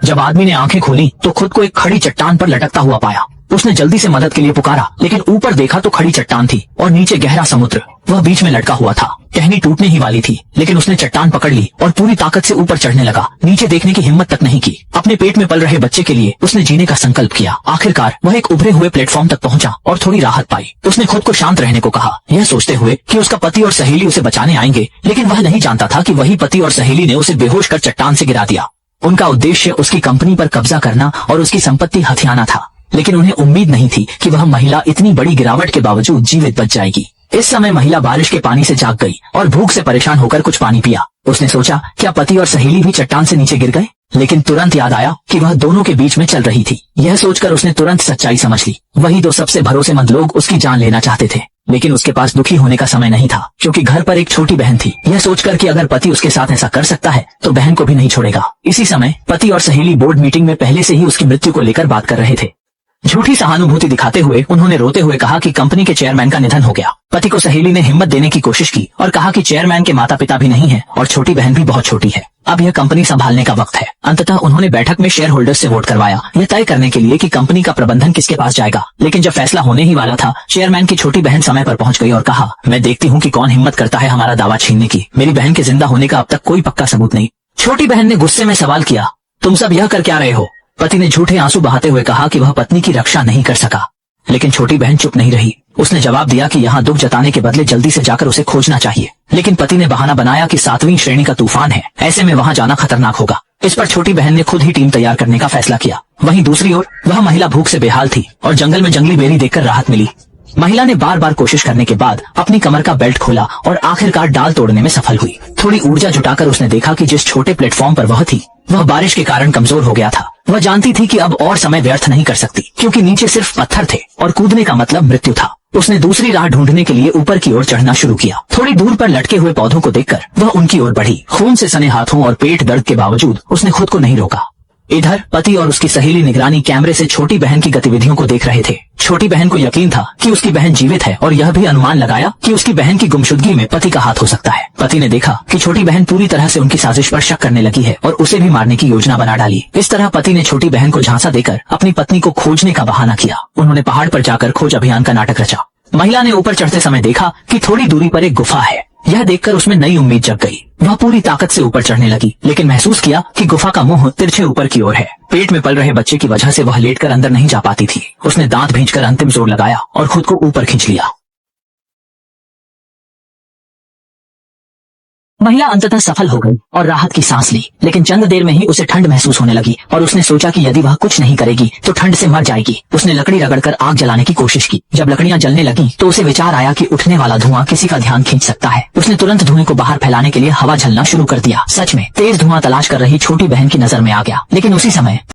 जब आदमी ने आंखें खोली तो खुद को एक खड़ी चट्टान पर लटकता हुआ पाया। उसने जल्दी से मदद के लिए पुकारा, लेकिन ऊपर देखा तो खड़ी चट्टान थी और नीचे गहरा समुद्र। वह बीच में लटका हुआ था। टहनी टूटने ही वाली थी, लेकिन उसने चट्टान पकड़ ली और पूरी ताकत से ऊपर चढ़ने लगा। नीचे देखने की हिम्मत तक नहीं की। अपने पेट में पल रहे बच्चे के लिए उसने जीने का संकल्प किया। आखिरकार वह एक उभरे हुए प्लेटफॉर्म तक पहुंचा और थोड़ी राहत पाई। उसने खुद को शांत रहने को कहा, यह सोचते हुए कि उसका पति और सहेली उसे बचाने आएंगे, लेकिन वह नहीं जानता था कि वही पति और सहेली ने उसे बेहोश कर चट्टान से गिरा दिया। उनका उद्देश्य उसकी कंपनी पर कब्जा करना और उसकी संपत्ति हथियाना था, लेकिन उन्हें उम्मीद नहीं थी कि वह महिला इतनी बड़ी गिरावट के बावजूद जीवित बच जाएगी। इस समय महिला बारिश के पानी से जाग गई और भूख से परेशान होकर कुछ पानी पिया। उसने सोचा, क्या पति और सहेली भी चट्टान से नीचे गिर गए? लेकिन तुरंत याद आया कि वह दोनों के बीच में चल रही थी। यह सोचकर उसने तुरंत सच्चाई समझ ली। वही दो सबसे भरोसेमंद लोग उसकी जान लेना चाहते थे, लेकिन उसके पास दुखी होने का समय नहीं था, क्योंकि घर पर एक छोटी बहन थी। यह सोचकर कि अगर पति उसके साथ ऐसा कर सकता है तो बहन को भी नहीं छोड़ेगा। इसी समय पति और सहेली बोर्ड मीटिंग में पहले से ही उसकी मृत्यु को लेकर बात कर रहे थे। झूठी सहानुभूति दिखाते हुए उन्होंने रोते हुए कहा कि कंपनी के चेयरमैन का निधन हो गया। पति को सहेली ने हिम्मत देने की कोशिश की और कहा कि चेयरमैन के माता पिता भी नहीं है और छोटी बहन भी बहुत छोटी है। अब यह कंपनी संभालने का वक्त है। अंततः उन्होंने बैठक में शेयर होल्डर्स से वोट करवाया, यह तय करने के लिए कि कंपनी का प्रबंधन किसके पास जाएगा। लेकिन जब फैसला होने ही वाला था, चेयरमैन की छोटी बहन समय पर पहुंच गई और कहा, मैं देखती हूँ कि कौन हिम्मत करता है हमारा दावा छीनने की। मेरी बहन के जिंदा होने का अब तक कोई पक्का सबूत नहीं। छोटी बहन ने गुस्से में सवाल किया, तुम सब यह कर क्या रहे हो? पति ने झूठे आंसू बहाते हुए कहा कि वह पत्नी की रक्षा नहीं कर सका, लेकिन छोटी बहन चुप नहीं रही। उसने जवाब दिया कि यहाँ दुख जताने के बदले जल्दी से जाकर उसे खोजना चाहिए। लेकिन पति ने बहाना बनाया कि 7वीं श्रेणी का तूफान है, ऐसे में वहाँ जाना खतरनाक होगा। इस पर छोटी बहन ने खुद ही टीम तैयार करने का फैसला किया। वहीं दूसरी ओर वह महिला भूख से बेहाल थी और जंगल में जंगली बेरी देखकर राहत मिली। महिला ने बार बार कोशिश करने के बाद अपनी कमर का बेल्ट खोला और आखिरकार डाल तोड़ने में सफल हुई। थोड़ी ऊर्जा जुटाकर उसने देखा कि जिस छोटे प्लेटफॉर्म पर वह थी, वह बारिश के कारण कमजोर हो गया था। वह जानती थी कि अब और समय व्यर्थ नहीं कर सकती, क्योंकि नीचे सिर्फ पत्थर थे और कूदने का मतलब मृत्यु था। उसने दूसरी राह ढूंढने के लिए ऊपर की ओर चढ़ना शुरू किया। थोड़ी दूर पर लटके हुए पौधों को देखकर वह उनकी ओर बढ़ी। खून से सने हाथों और पेट दर्द के बावजूद उसने खुद को नहीं रोका। इधर पति और उसकी सहेली निगरानी कैमरे से छोटी बहन की गतिविधियों को देख रहे थे। छोटी बहन को यकीन था कि उसकी बहन जीवित है और यह भी अनुमान लगाया कि उसकी बहन की गुमशुदगी में पति का हाथ हो सकता है। पति ने देखा कि छोटी बहन पूरी तरह से उनकी साजिश पर शक करने लगी है और उसे भी मारने की योजना बना डाली। इस तरह पति ने छोटी बहन को झांसा देकर अपनी पत्नी को खोजने का बहाना किया। उन्होंने पहाड़ पर जाकर खोज अभियान का नाटक रचा। महिला ने ऊपर चढ़ते समय देखा कि थोड़ी दूरी पर एक गुफा है। यह देखकर उसमें नई उम्मीद जग गई। वह पूरी ताकत से ऊपर चढ़ने लगी, लेकिन महसूस किया कि गुफा का मुंह तिरछे ऊपर की ओर है। पेट में पल रहे बच्चे की वजह से वह लेटकर अंदर नहीं जा पाती थी। उसने दांत भींचकर अंतिम जोर लगाया और खुद को ऊपर खींच लिया। महिला अंततः सफल हो गई और राहत की सांस ली, लेकिन चंद देर में ही उसे ठंड महसूस होने लगी और उसने सोचा कि यदि वह कुछ नहीं करेगी तो ठंड से मर जाएगी। उसने लकड़ी रगड़कर आग जलाने की कोशिश की। जब लकड़ियां जलने लगी तो उसे विचार आया कि उठने वाला धुआं किसी का ध्यान खींच सकता है। उसने तुरंत धुएं को बाहर फैलाने के लिए हवा झलना शुरू कर दिया। सच में तेज धुआं तलाश कर रही छोटी बहन की नजर में आ गया, लेकिन उसी समय